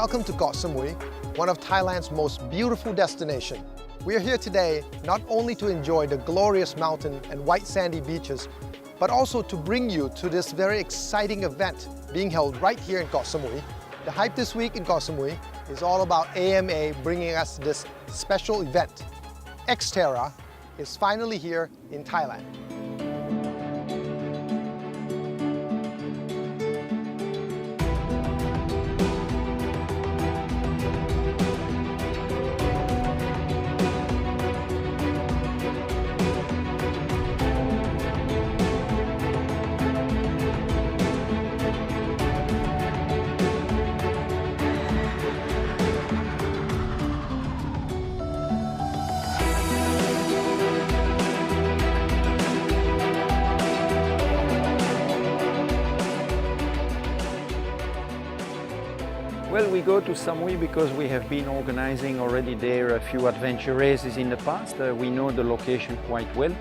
Welcome to Koh Samui, one of Thailand's most beautiful destinations. We are here today not only to enjoy the glorious mountain and white sandy beaches, but also to bring you to this very exciting event being held right here in Koh Samui. The hype this week in Koh Samui is all about AMA bringing us this special event. XTERRA is finally here in Thailand. Well, we go to Samui because we have been organizing already there a few adventure races in the past. We know the location quite well.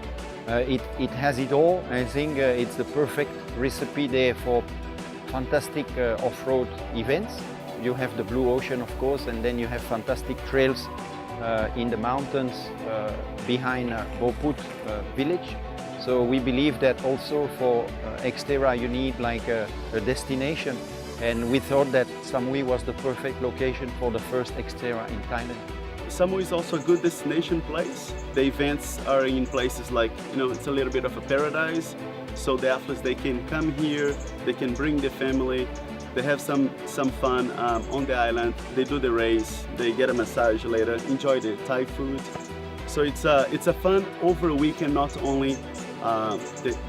It has it all. I think it's the perfect recipe there for fantastic off-road events. You have the blue ocean, of course, and then you have fantastic trails in the mountains behind Boput village. So we believe that also for XTERRA you need like a destination. And we thought that Samui was the perfect location for the first XTERRA in Thailand. Samui is also a good destination place. The events are in places like, it's a little bit of a paradise. So the athletes, they can come here, they can bring the family, they have some fun on the island, they do the race, they get a massage later, enjoy the Thai food. So it's a fun over a weekend, not only,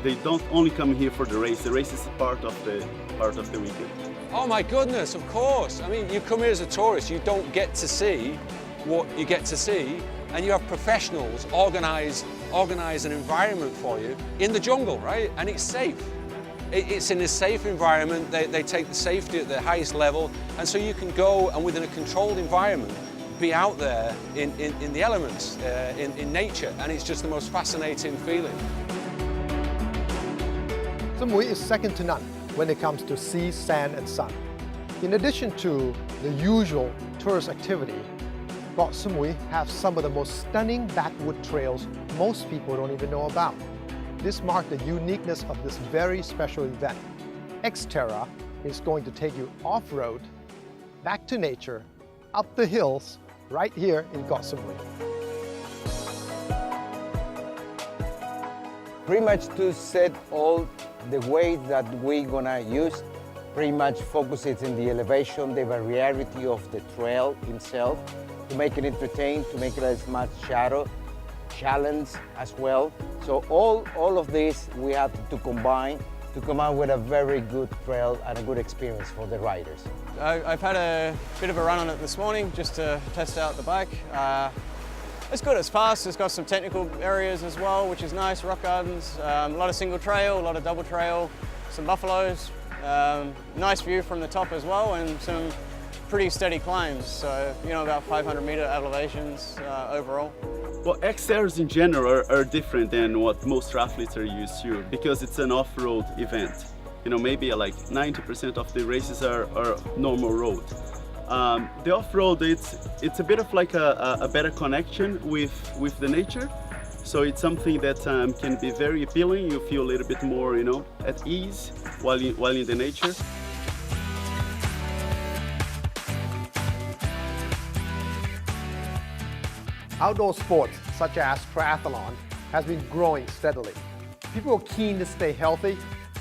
they don't only come here for the race is part of the weekend. Oh my goodness, of course. I mean, you come here as a tourist, you don't get to see what you get to see, and you have professionals organize an environment for you in the jungle, right? And it's safe. It's in a safe environment. They take the safety at the highest level, and so you can go and within a controlled environment, be out there in the elements, in nature, and it's just the most fascinating feeling. Samui is second to none when it comes to sea, sand, and sun. In addition to the usual tourist activity, Koh Samui has some of the most stunning backwood trails most people don't even know about. This marks the uniqueness of this very special event. XTERRA is going to take you off-road, back to nature, up the hills, right here in Koh Samui. Pretty much to set all the way that we're gonna use, pretty much focuses in the elevation, the variety of the trail itself, to make it entertaining, to make it as much shadow, challenge as well. So all of this we have to combine to come out with a very good trail and a good experience for the riders. I've had a bit of a run on it this morning just to test out the bike. It's good, it's fast, it's got some technical areas as well, which is nice, rock gardens, a lot of single trail, a lot of double trail, some buffaloes, nice view from the top as well, and some pretty steady climbs, so about 500-meter elevations overall. Well, XTERRAs in general are different than what most athletes are used to because it's an off-road event. Maybe like 90% of the races are normal road. The off-road, it's a bit of like a better connection with the nature. So it's something that can be very appealing. You feel a little bit more, at ease while in the nature. Outdoor sports, such as triathlon, has been growing steadily. People are keen to stay healthy,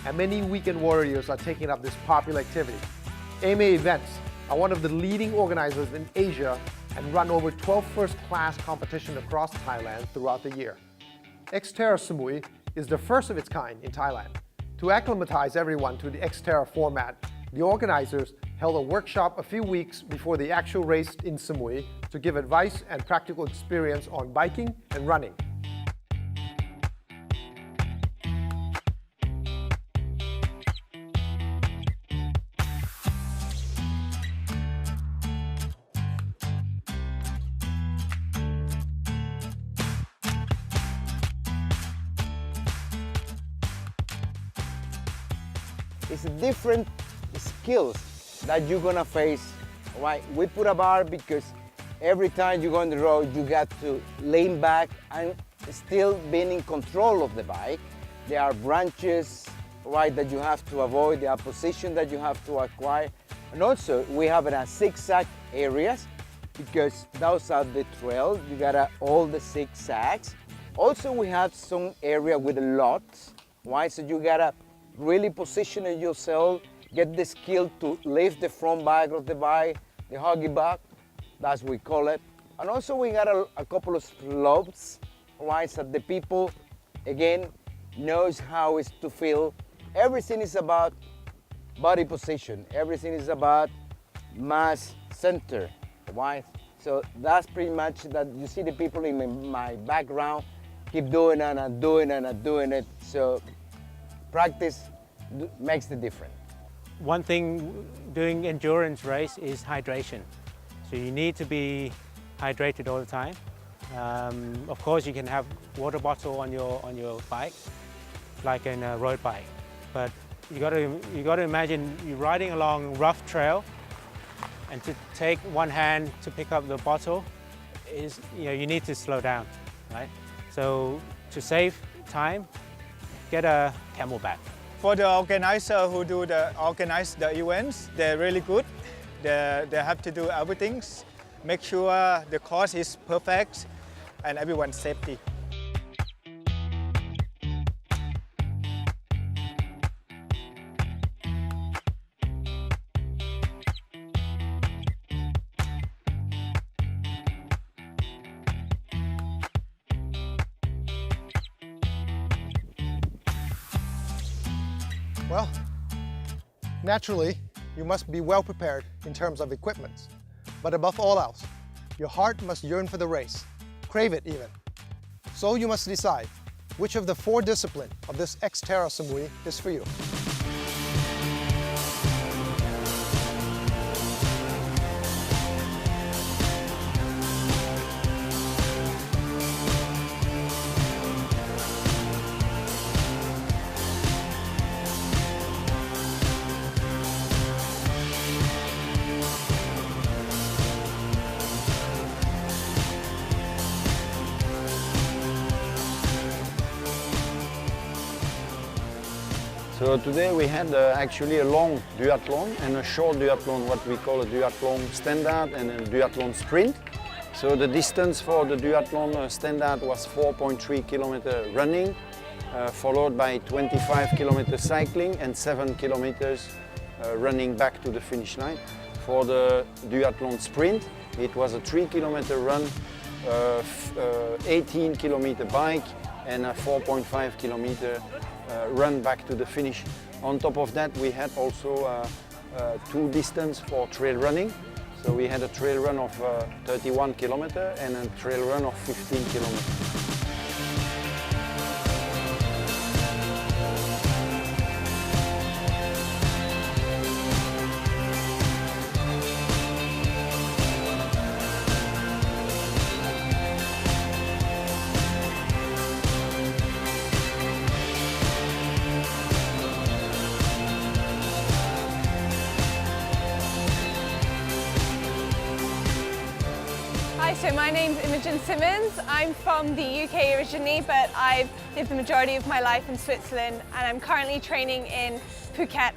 and many weekend warriors are taking up this popular activity. AMA events are one of the leading organizers in Asia and run over 12 first-class competitions across Thailand throughout the year. XTERRA Samui is the first of its kind in Thailand. To acclimatize everyone to the XTERRA format, the organizers held a workshop a few weeks before the actual race in Samui to give advice and practical experience on biking and running. It's different skills that you're gonna face right? We put a bar because every time you go on the road, you got to lean back and still being in control of the bike. There are branches, right, that you have to avoid. There are positions that you have to acquire. And also, we have a zigzag areas because those are the trails. You got all the zigzags. Also, we have some area with lots, right? So you gotta really position yourself, get the skill to lift the front back of the bike, the huggy back, that's what we call it. And also we got a couple of slopes, right? So the people, again, knows how it's to feel. Everything is about body position. Everything is about mass center, right? So that's pretty much that. You see the people in my background keep doing it and doing it and doing it. So practice makes the difference. One thing doing endurance race is hydration. So you need to be hydrated all the time. Of course, you can have water bottle on your bike, like in a road bike. But you got to imagine you're riding along rough trail, and to take one hand to pick up the bottle is, you need to slow down, right? So to save time, get a camelback. For the organizer who organize the events, they're really good. They have to do everything, make sure the course is perfect and everyone's safety. Well, naturally, you must be well prepared in terms of equipment. But above all else, your heart must yearn for the race, crave it even. So you must decide which of the 4 disciplines of this XTERRA Samui is for you. So today we had actually a long duathlon and a short duathlon, what we call a duathlon standard and a duathlon sprint. So the distance for the duathlon standard was 4.3 kilometer running, followed by 25 kilometer cycling and 7 kilometers running back to the finish line. For the duathlon sprint, it was a 3 kilometer run, 18 kilometer bike and a 4.5 kilometer run back to the finish. On top of that, we had also 2 distance for trail running. So we had a trail run of 31 kilometers and a trail run of 15 kilometers. Hi, so my name's Imogen Simmons. I'm from the UK originally, but I've lived the majority of my life in Switzerland, and I'm currently training in Phuket,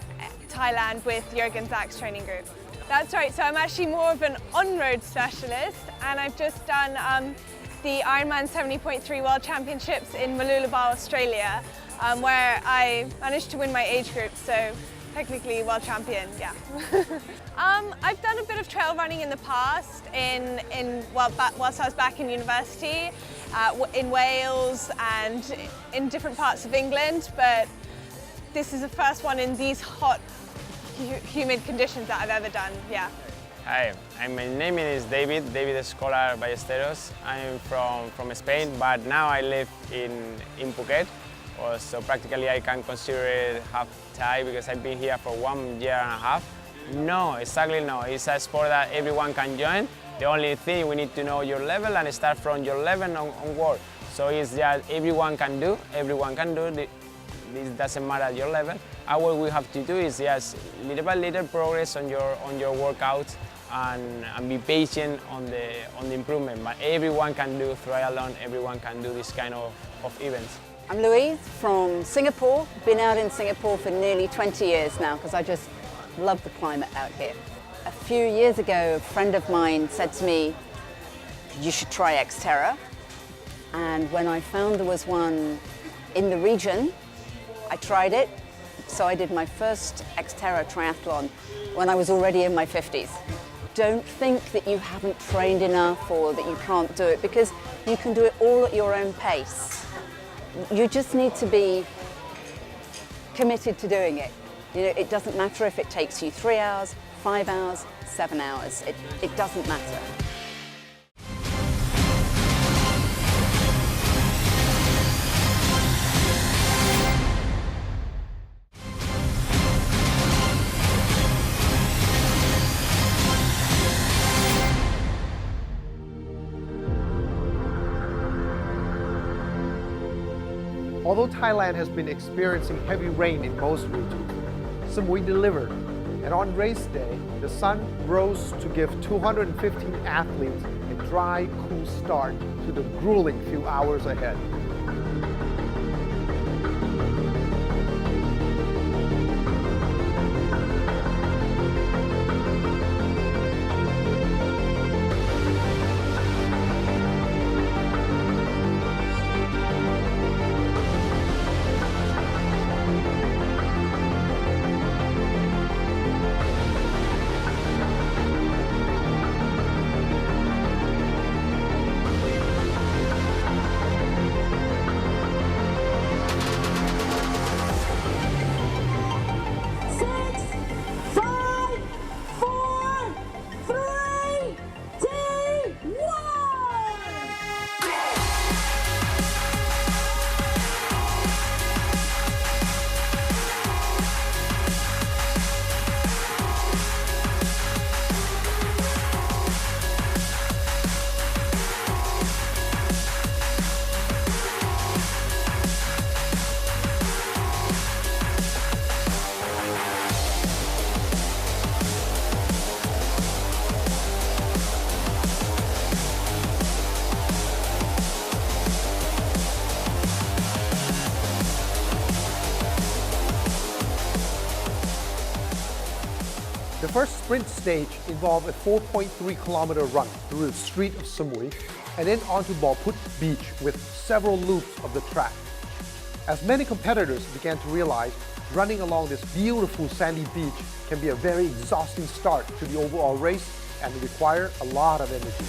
Thailand with Jürgen Zach's training group. That's right, so I'm actually more of an on-road specialist, and I've just done the Ironman 70.3 World Championships in Mooloolaba, Australia, where I managed to win my age group, so technically world champion, yeah. I've done a bit of trail running in the past whilst I was back in university, in Wales and in different parts of England, but this is the first one in these hot, humid conditions that I've ever done, yeah. Hi, my name is David Escolar Ballesteros. I'm from Spain, but now I live in Phuket. So practically I can consider it half Thai because I've been here for 1.5 years. No, exactly no. It's a sport that everyone can join. The only thing, we need to know your level and start from your level onward. So it's just everyone can do. This doesn't matter your level. And what we have to do is just little by little progress on your workout and be patient on the improvement. But everyone can do triathlon, everyone can do this kind of events. I'm Louise from Singapore. Been out in Singapore for nearly 20 years now because I just love the climate out here. A few years ago, a friend of mine said to me, you should try XTERRA. And when I found there was one in the region, I tried it. So I did my first XTERRA triathlon when I was already in my 50s. Don't think that you haven't trained enough or that you can't do it, because you can do it all at your own pace. You just need to be committed to doing it. You know, it doesn't matter if it takes you 3 hours, 5 hours, 7 hours. It doesn't matter. Although Thailand has been experiencing heavy rain in most regions, Samui delivered, and on race day, the sun rose to give 215 athletes a dry, cool start to the grueling few hours ahead. The first sprint stage involved a 4.3-kilometer run through the street of Samui and then onto Balput Beach with several loops of the track. As many competitors began to realize, running along this beautiful sandy beach can be a very exhausting start to the overall race and require a lot of energy.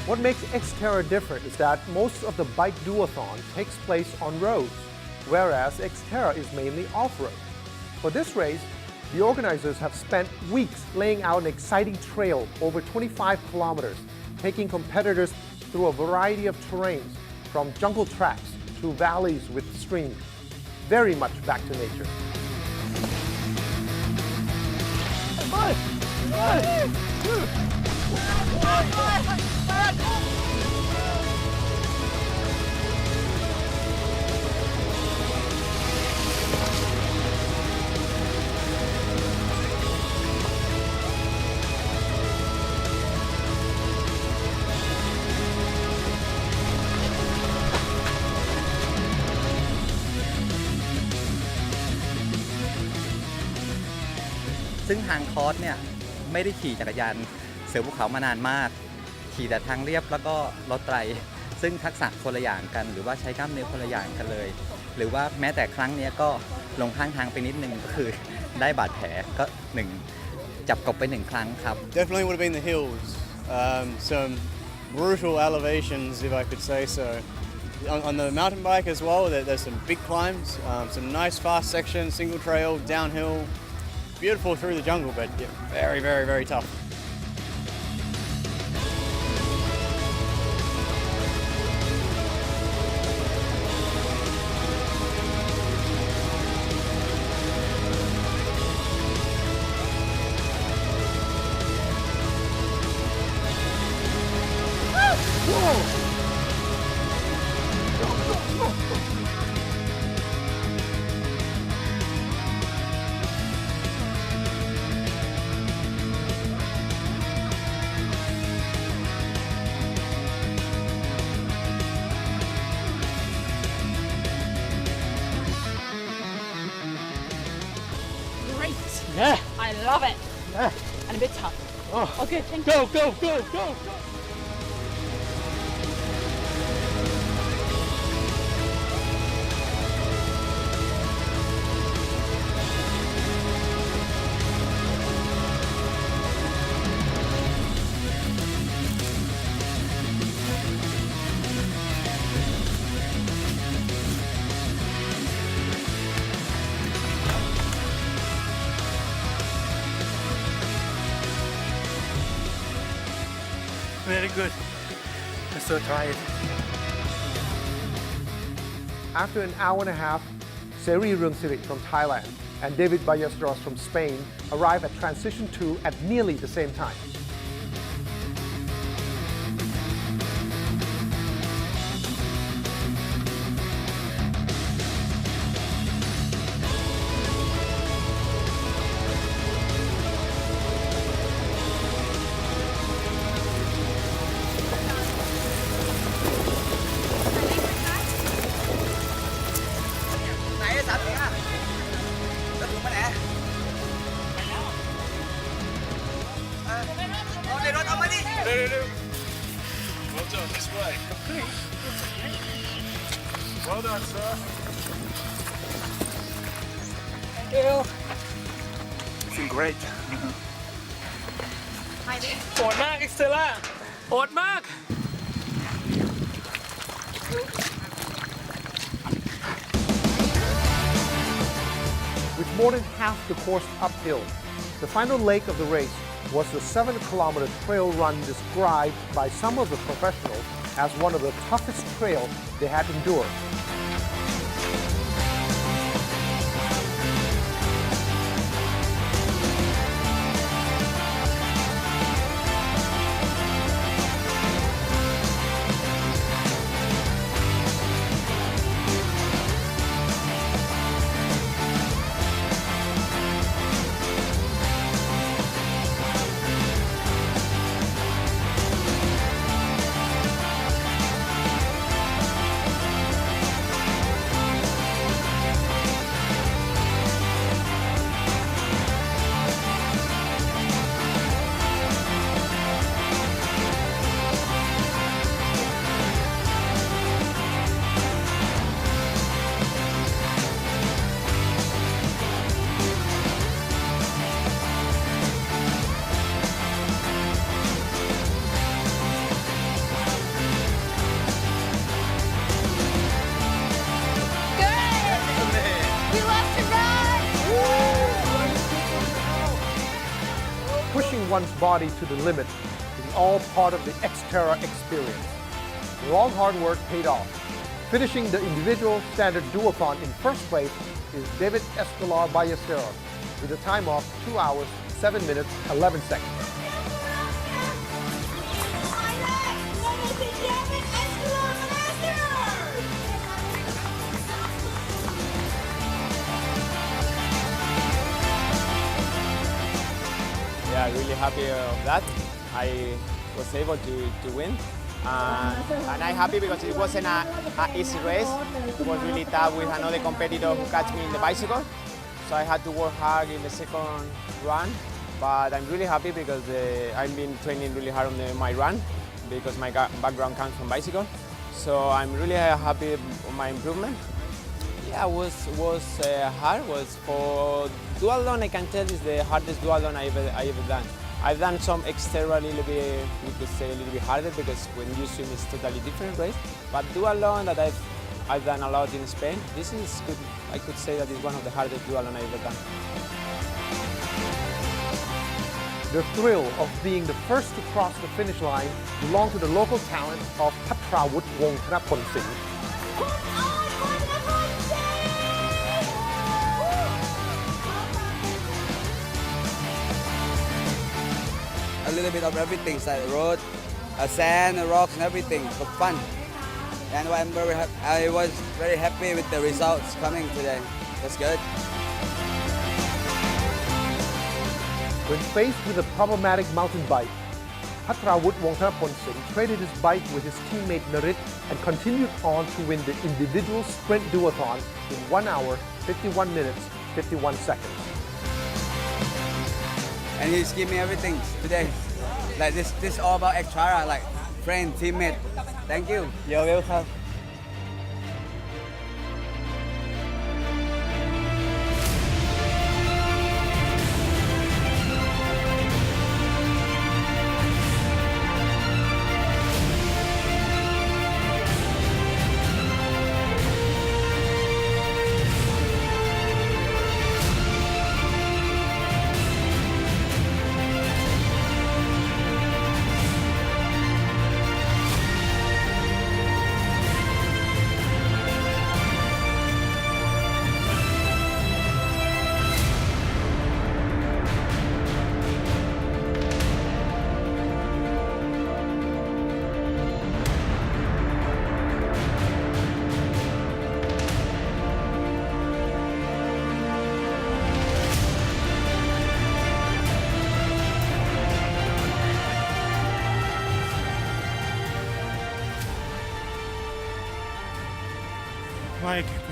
What makes XTERRA different is that most of the bike duathlon takes place on roads, whereas XTERRA is mainly off-road. For this race, the organizers have spent weeks laying out an exciting trail over 25 kilometers, taking competitors through a variety of terrains, from jungle tracks to valleys with streams. Very much back to nature. ซึ่งทางคอร์สเนี่ยไม่ได้ขี่จักรยานเสือภูเขามานานมากขี่แต่ทางเรียบแล้วก็รถไตรซึ่งทักษะคนละอย่างกันหรือว่าใช้กล้ามเนื้อคนละอย่างกันเลยหรือว่าแม้แต่ครั้งนี้ก็ลงข้างทางไปนิดนึงก็คือได้บาดแผลก็จับกบไป1 ครั้งครับ Definitely would have been the hills. Some brutal elevations, if I could say so. On the mountain bike as well, there's some big climbs, some nice fast sections, single trail, downhill. Beautiful through the jungle, but yeah, very, very, very tough. Great. Yeah. I love it. Yeah. And a bit tough. Oh. Okay, thank Go, you. go, go, go. Very good. I'm so tired. After an hour and a half, Seri Rungsirit from Thailand and David Ballesteros from Spain arrive at Transition 2 at nearly the same time. Well done, this way. Well done, sir. Thank you. Looking great. โหดมาก XTERRA โหดมาก With more than half the course uphill, the final leg of the race was the 7-kilometer trail run described by some of the professionals as one of the toughest trails they had endured. Pushing one's body to the limit is all part of the XTERRA experience. The long hard work paid off. Finishing the individual standard duathlon in first place is David Escolar Ballesteros with a time of 2 hours, 7 minutes, 11 seconds. Yeah, really happy of that. I was able to win. And I'm happy because it wasn't an easy race. It was really tough with another competitor who catch me in the bicycle. so I had to work hard in the second run. But I'm really happy because I've been training really hard on my run because my background comes from bicycle. So I'm really happy on my improvement. Yeah, was hard. Was for duathlon, I can tell is the hardest duathlon I ever done. I've done some XTERRA a little bit, we could say a little bit harder because when you swim it's totally different race. But duathlon that I've done a lot in Spain, this is good. I could say that it's one of the hardest duathlon I've ever done. The thrill of being the first to cross the finish line belonged to the local talent of Patrawood Wongthanaphonsing. A little bit of everything, like road, sand, rocks, and everything for fun. And I was very happy with the results coming today. That's good. When faced with a problematic mountain bike, Patrawood Wongthanaphonsing traded his bike with his teammate Narit and continued on to win the individual sprint duathlon in 1 hour, 51 minutes, 51 seconds. And he's giving me everything today. Like this all about XTERRA, like friend, teammate. Thank you. You're welcome.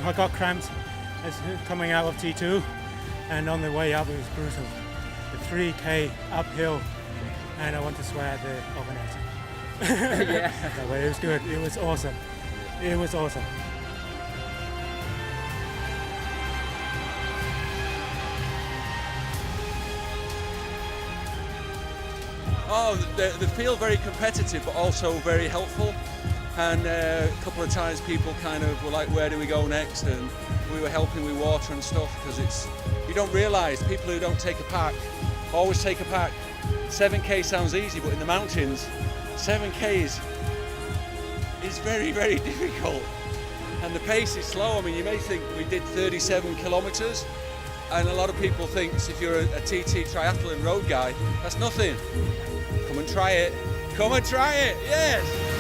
I got cramps coming out of T2, and on the way up it was brutal. The 3K uphill, and I want to swear at the organizer. Yeah. But it was good. It was awesome. It was awesome. Oh, they feel very competitive, but also very helpful. And a couple of times people kind of were like, where do we go next? And we were helping with water and stuff, because you don't realise, people who don't take a pack always take a pack. 7K sounds easy, but in the mountains, 7K is very, very difficult. And the pace is slow. I mean, you may think we did 37 kilometres, and a lot of people think if you're a TT triathlon road guy, that's nothing. Come and try it. Come and try it, yes!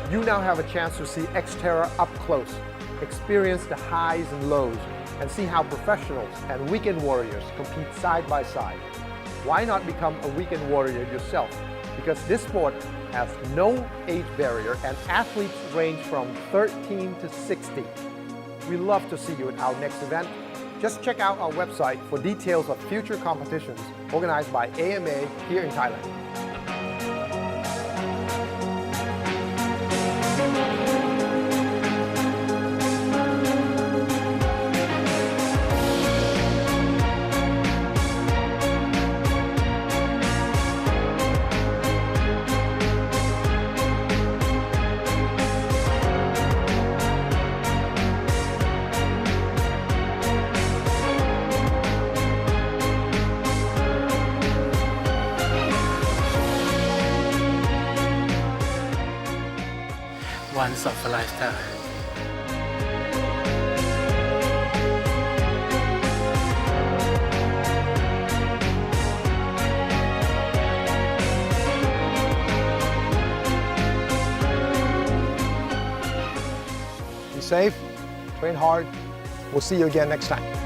You now have a chance to see XTERRA up close, experience the highs and lows, and see how professionals and weekend warriors compete side by side. Why not become a weekend warrior yourself? Because this sport has no age barrier and athletes range from 13 to 60. We love to see you at our next event. Just check out our website for details of future competitions organized by AMA here in Thailand. Once of a lifetime. Be safe, train hard. We'll see you again next time.